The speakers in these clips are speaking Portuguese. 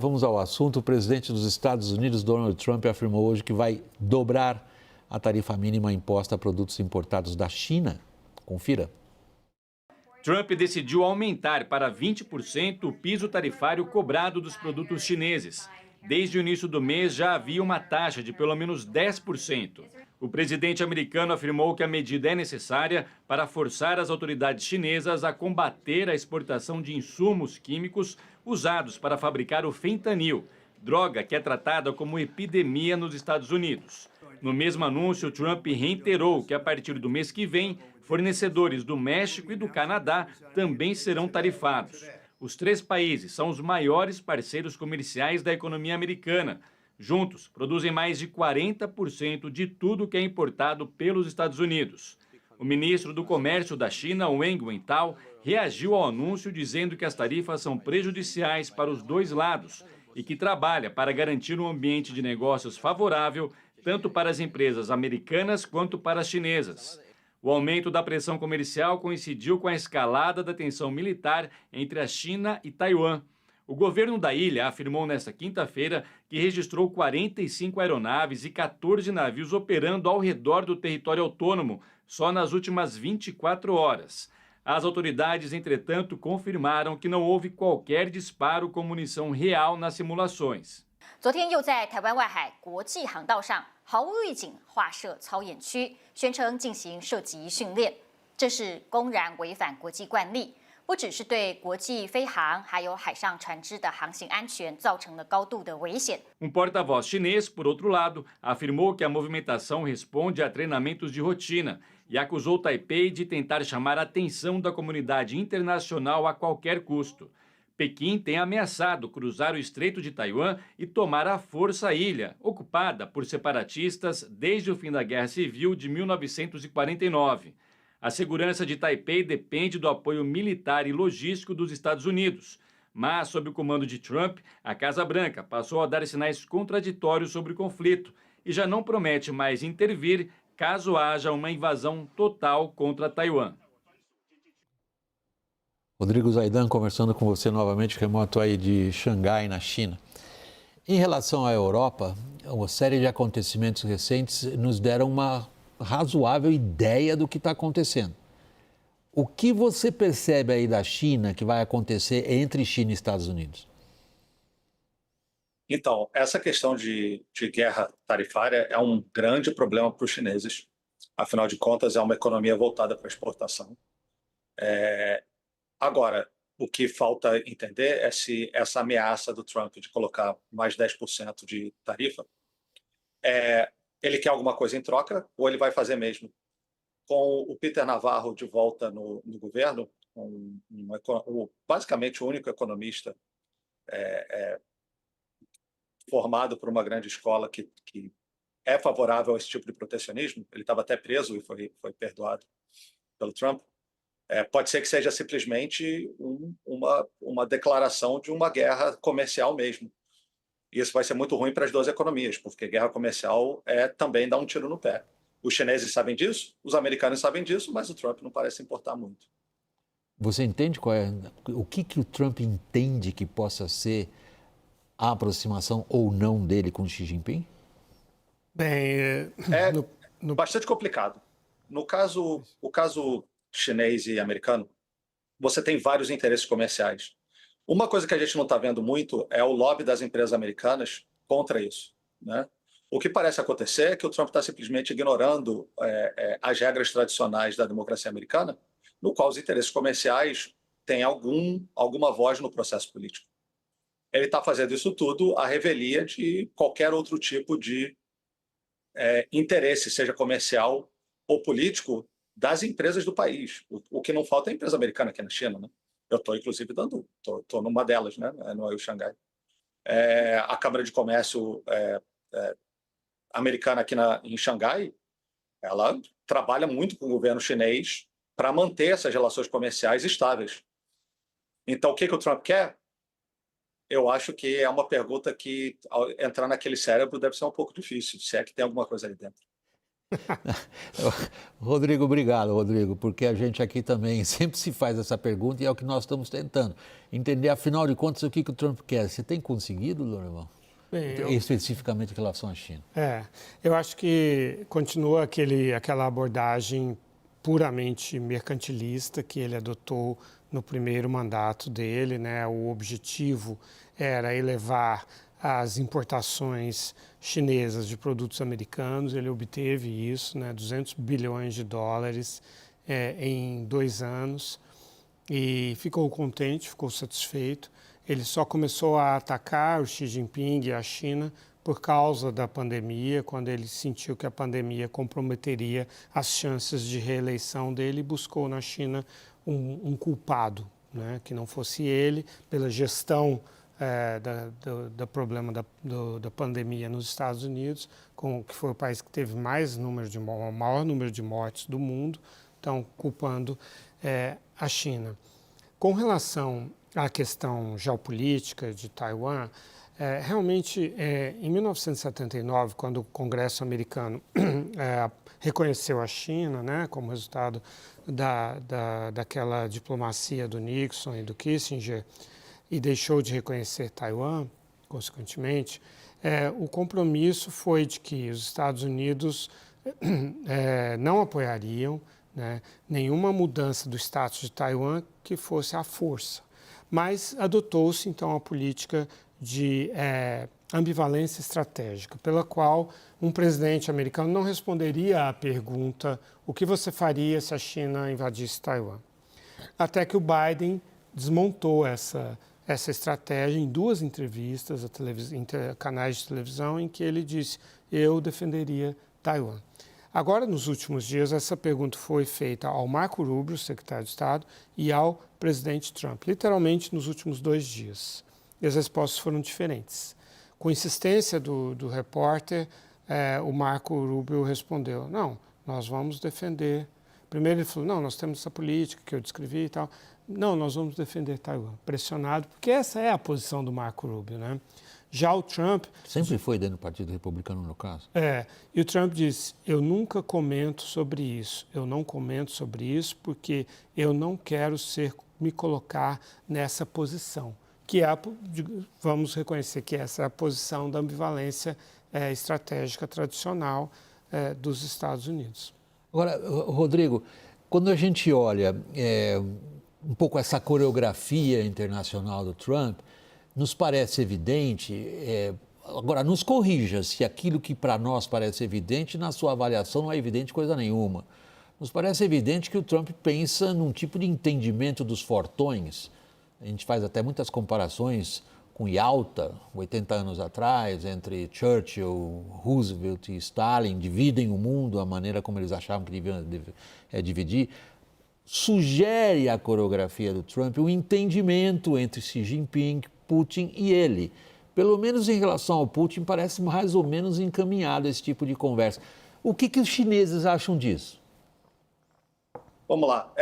Vamos ao assunto. O presidente dos Estados Unidos, Donald Trump, afirmou hoje que vai dobrar a tarifa mínima imposta a produtos importados da China. Confira. Trump decidiu aumentar para 20% o piso tarifário cobrado dos produtos chineses. Desde o início do mês já havia uma taxa de pelo menos 10%. O presidente americano afirmou que a medida é necessária para forçar as autoridades chinesas a combater a exportação de insumos químicos usados para fabricar o fentanil, droga que é tratada como epidemia nos Estados Unidos. No mesmo anúncio, Trump reiterou que a partir do mês que vem, fornecedores do México e do Canadá também serão tarifados. Os três países são os maiores parceiros comerciais da economia americana. Juntos, produzem mais de 40% de tudo que é importado pelos Estados Unidos. O ministro do Comércio da China, Wang Wentao, reagiu ao anúncio dizendo que as tarifas são prejudiciais para os dois lados e que trabalha para garantir um ambiente de negócios favorável tanto para as empresas americanas quanto para as chinesas. O aumento da pressão comercial coincidiu com a escalada da tensão militar entre a China e Taiwan. O governo da ilha afirmou nesta quinta-feira que registrou 45 aeronaves e 14 navios operando ao redor do território autônomo só nas últimas 24 horas. As autoridades, entretanto, confirmaram que não houve qualquer disparo com munição real nas simulações. 昨天又在台湾外海国际航道上毫无预警划设操演区，宣称进行射击训练，这是公然违反国际惯例，不只是对国际飞航还有海上船只的航行安全造成了高度的危险。Porta-voz chinês, por outro lado, afirmou que a movimentação responde a treinamentos de rotina e acusou Taipei de tentar chamar a atenção da comunidade internacional a qualquer custo. Pequim tem ameaçado cruzar o Estreito de Taiwan e tomar à força a ilha, ocupada por separatistas desde o fim da Guerra Civil de 1949. A segurança de Taipei depende do apoio militar e logístico dos Estados Unidos. Mas, sob o comando de Trump, a Casa Branca passou a dar sinais contraditórios sobre o conflito e já não promete mais intervir caso haja uma invasão total contra Taiwan. Rodrigo Zaidan conversando com você novamente, remoto aí de Xangai, na China. Em relação à Europa, uma série de acontecimentos recentes nos deram uma razoável ideia do que está acontecendo. O que você percebe aí da China que vai acontecer entre China e Estados Unidos? Então, essa questão de guerra tarifária é um grande problema para os chineses. Afinal de contas, é uma economia voltada para a exportação. Agora, o que falta entender é se essa ameaça do Trump de colocar mais 10% de tarifa, ele quer alguma coisa em troca ou ele vai fazer mesmo. Com o Peter Navarro de volta no governo, basicamente o único economista formado por uma grande escola que é favorável a esse tipo de protecionismo, ele estava até preso e foi perdoado pelo Trump. Pode ser que seja simplesmente uma declaração de uma guerra comercial mesmo. E isso vai ser muito ruim para as duas economias, porque guerra comercial também dá um tiro no pé. Os chineses sabem disso, os americanos sabem disso, mas o Trump não parece importar muito. Você entende o que o Trump entende que possa ser a aproximação ou não dele com Xi Jinping? Bem, bastante complicado. O caso chinês e americano, você tem vários interesses comerciais. Uma coisa que a gente não está vendo muito é o lobby das empresas americanas contra isso, né? O que parece acontecer é que o Trump está simplesmente ignorando as regras tradicionais da democracia americana, no qual os interesses comerciais têm alguma voz no processo político. Ele está fazendo isso tudo à revelia de qualquer outro tipo de interesse, seja comercial ou político, das empresas do país. O que não falta é a empresa americana aqui na China, né? Eu estou, inclusive, estou numa delas, né? No Xangai. A Câmara de Comércio americana aqui em Xangai, ela trabalha muito com o governo chinês para manter essas relações comerciais estáveis. Então, o que o Trump quer? Eu acho que é uma pergunta que, ao entrar naquele cérebro, deve ser um pouco difícil, se é que tem alguma coisa ali dentro. Rodrigo, obrigado, Rodrigo, porque a gente aqui também sempre se faz essa pergunta e é o que nós estamos tentando. Entender, afinal de contas, o que o Trump quer. Você tem conseguido, Lorimão? Bem, Especificamente em relação à China. Eu acho que continua aquela abordagem puramente mercantilista que ele adotou no primeiro mandato dele, né? O objetivo era elevar as importações chinesas de produtos americanos, ele obteve isso, né? 200 bilhões de dólares em 2 anos e ficou contente, ficou satisfeito. Ele só começou a atacar o Xi Jinping e a China por causa da pandemia, quando ele sentiu que a pandemia comprometeria as chances de reeleição dele e buscou na China um culpado, né? Que não fosse ele, pela gestão do problema da pandemia nos Estados Unidos, que foi o país que teve o maior número de mortes do mundo, então culpando a China. Com relação à questão geopolítica de Taiwan, realmente, em 1979, quando o Congresso americano reconheceu a China, né, como resultado daquela diplomacia do Nixon e do Kissinger, e deixou de reconhecer Taiwan, consequentemente, o compromisso foi de que os Estados Unidos não apoiariam, né, nenhuma mudança do status de Taiwan que fosse à força. Mas adotou-se, então, a política de ambivalência estratégica, pela qual um presidente americano não responderia à pergunta o que você faria se a China invadisse Taiwan. Até que o Biden desmontou essa estratégia em 2 entrevistas em canais de televisão em que ele disse: eu defenderia Taiwan. Agora, nos últimos dias, essa pergunta foi feita ao Marco Rubio, secretário de Estado, e ao presidente Trump, literalmente nos últimos 2 dias. E as respostas foram diferentes. Com insistência do repórter, o Marco Rubio respondeu: não, nós vamos defender. Primeiro ele falou: não, nós temos essa política que eu descrevi e tal. Não, nós vamos defender Taiwan. Pressionado, porque essa é a posição do Marco Rubio, né? Já o Trump... Sempre foi dentro do Partido Republicano, no caso. E o Trump disse: eu nunca comento sobre isso. Eu não comento sobre isso porque eu não quero me colocar nessa posição. Que vamos reconhecer que essa é a posição da ambivalência estratégica tradicional dos Estados Unidos. Agora, Rodrigo, quando a gente olha um pouco essa coreografia internacional do Trump, nos parece evidente, agora nos corrija se aquilo que para nós parece evidente, na sua avaliação não é evidente coisa nenhuma. Nos parece evidente que o Trump pensa num tipo de entendimento dos fortões. A gente faz até muitas comparações com Yalta, 80 anos atrás, entre Churchill, Roosevelt e Stalin, dividem o mundo, a maneira como eles achavam que deviam dividir. Sugere a coreografia do Trump um entendimento entre Xi Jinping, Putin e ele. Pelo menos em relação ao Putin, parece mais ou menos encaminhado esse tipo de conversa. O que os chineses acham disso? Vamos lá.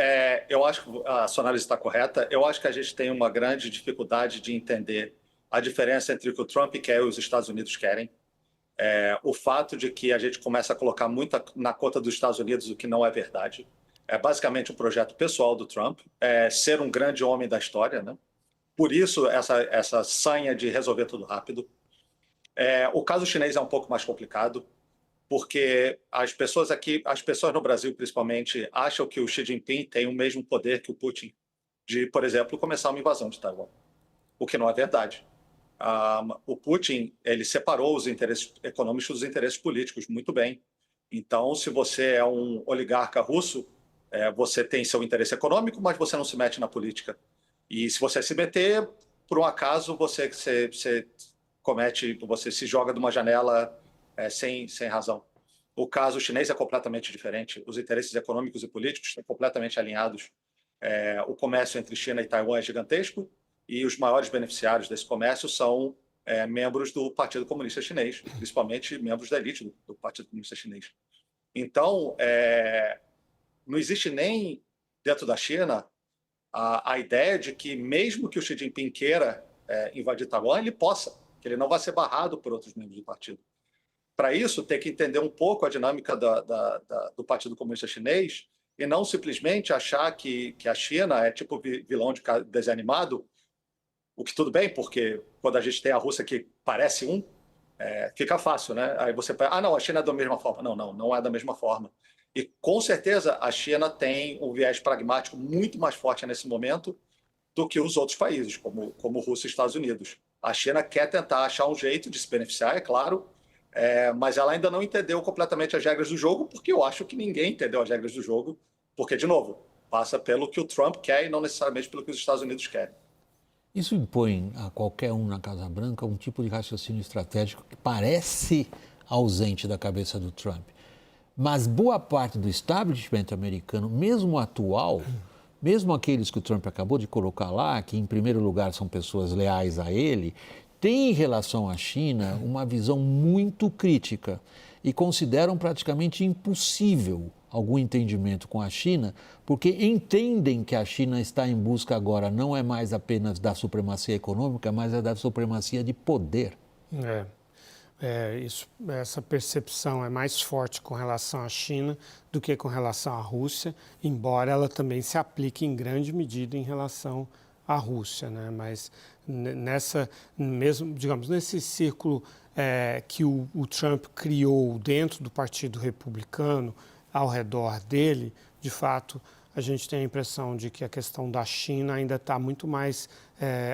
Eu acho que a sua análise está correta. Eu acho que a gente tem uma grande dificuldade de entender a diferença entre o que o Trump quer e os Estados Unidos querem. O fato de que a gente começa a colocar muito na conta dos Estados Unidos o que não é verdade. É basicamente um projeto pessoal do Trump, ser um grande homem da história, né? Por isso, essa sanha de resolver tudo rápido. O caso chinês é um pouco mais complicado, porque as pessoas no Brasil, principalmente, acham que o Xi Jinping tem o mesmo poder que o Putin de, por exemplo, começar uma invasão de Taiwan, o que não é verdade. O Putin, ele separou os interesses econômicos dos interesses políticos muito bem. Então, se você é um oligarca russo, você tem seu interesse econômico, mas você não se mete na política. E se você se meter, por um acaso, você se joga de uma janela sem razão. O caso chinês é completamente diferente. Os interesses econômicos e políticos estão completamente alinhados. O comércio entre China e Taiwan é gigantesco e os maiores beneficiários desse comércio são membros do Partido Comunista Chinês, principalmente membros da elite do Partido Comunista Chinês. Então, não existe nem dentro da China a ideia de que, mesmo que o Xi Jinping queira invadir Taiwan, ele possa, que ele não vai ser barrado por outros membros do partido. para isso, tem que entender um pouco a dinâmica do Partido Comunista Chinês e não simplesmente achar que a China é tipo vilão de desenho animado, o que tudo bem, porque quando a gente tem a Rússia que parece fica fácil, né? Aí você pensa, não, a China é da mesma forma. Não é da mesma forma. E com certeza a China tem um viés pragmático muito mais forte nesse momento do que os outros países, como Rússia e Estados Unidos. A China quer tentar achar um jeito de se beneficiar, é claro, mas ela ainda não entendeu completamente as regras do jogo, porque eu acho que ninguém entendeu as regras do jogo, porque, de novo, passa pelo que o Trump quer e não necessariamente pelo que os Estados Unidos querem. Isso impõe a qualquer um na Casa Branca um tipo de raciocínio estratégico que parece ausente da cabeça do Trump. Mas boa parte do establishment americano, mesmo atual, mesmo aqueles que o Trump acabou de colocar lá, que em primeiro lugar são pessoas leais a ele, tem em relação à China uma visão muito crítica e consideram praticamente impossível algum entendimento com a China, porque entendem que a China está em busca agora não é mais apenas da supremacia econômica, mas é da supremacia de poder. Essa percepção é mais forte com relação à China do que com relação à Rússia, embora ela também se aplique em grande medida em relação à Rússia, né? Mas nesse círculo que o Trump criou dentro do Partido Republicano, ao redor dele, de fato, a gente tem a impressão de que a questão da China ainda está muito mais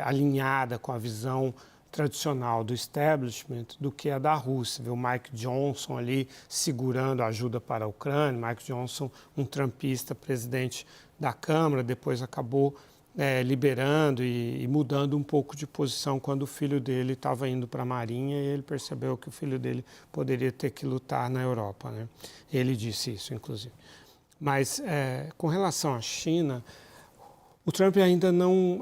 alinhada com a visão tradicional do establishment do que a da Rússia. Vê o Mike Johnson ali segurando a ajuda para a Ucrânia, Mike Johnson, um trumpista, presidente da Câmara, depois acabou liberando e mudando um pouco de posição quando o filho dele estava indo para a Marinha e ele percebeu que o filho dele poderia ter que lutar na Europa, né? Ele disse isso, inclusive. Mas, com relação à China, o Trump ainda não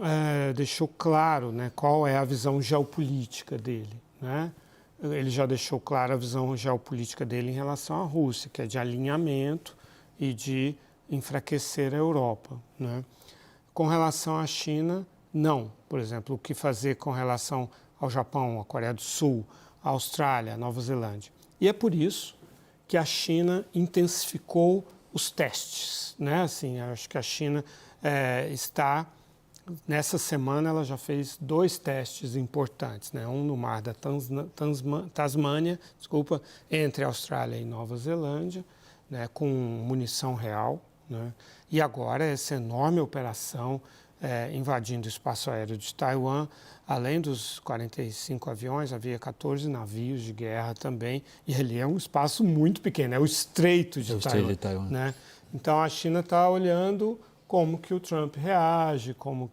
deixou claro, né, qual é a visão geopolítica dele, né? Ele já deixou clara a visão geopolítica dele em relação à Rússia, que é de alinhamento e de enfraquecer a Europa, né? Com relação à China, não. Por exemplo, o que fazer com relação ao Japão, à Coreia do Sul, à Austrália, à Nova Zelândia. E é por isso que a China intensificou os testes, né? Assim, acho que a China nessa semana ela já fez 2 testes importantes, né? Um no mar da Tasmânia, entre Austrália e Nova Zelândia, né? Com munição real, né? E agora essa enorme operação invadindo o espaço aéreo de Taiwan, além dos 45 aviões, havia 14 navios de guerra também, e ali é um espaço muito pequeno, é o Estreito de Taiwan. Né? Então a China está olhando como que o Trump reage, como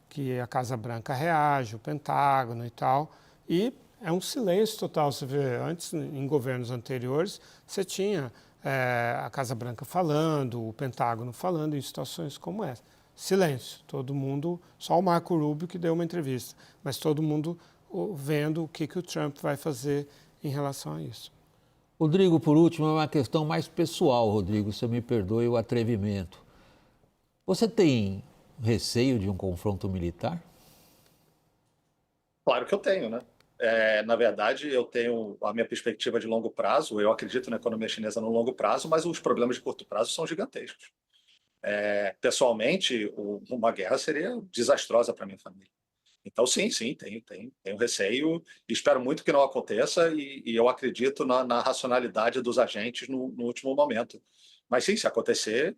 que a Casa Branca reage, o Pentágono e tal, e é um silêncio total. Você vê, antes, em governos anteriores, você tinha a Casa Branca falando, o Pentágono falando em situações como essa. Silêncio, todo mundo, só o Marco Rubio que deu uma entrevista, mas todo mundo vendo o que o Trump vai fazer em relação a isso. Rodrigo, por último, é uma questão mais pessoal, Rodrigo, você me perdoe o atrevimento. Você tem receio de um confronto militar? Claro que eu tenho, né? Na verdade, eu tenho a minha perspectiva de longo prazo, eu acredito na economia chinesa no longo prazo, mas os problemas de curto prazo são gigantescos. Pessoalmente, uma guerra seria desastrosa para minha família. Então, sim, tenho receio, espero muito que não aconteça e eu acredito na racionalidade dos agentes no último momento. Mas sim, se acontecer,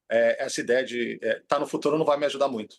essa ideia de estar no futuro não vai me ajudar muito.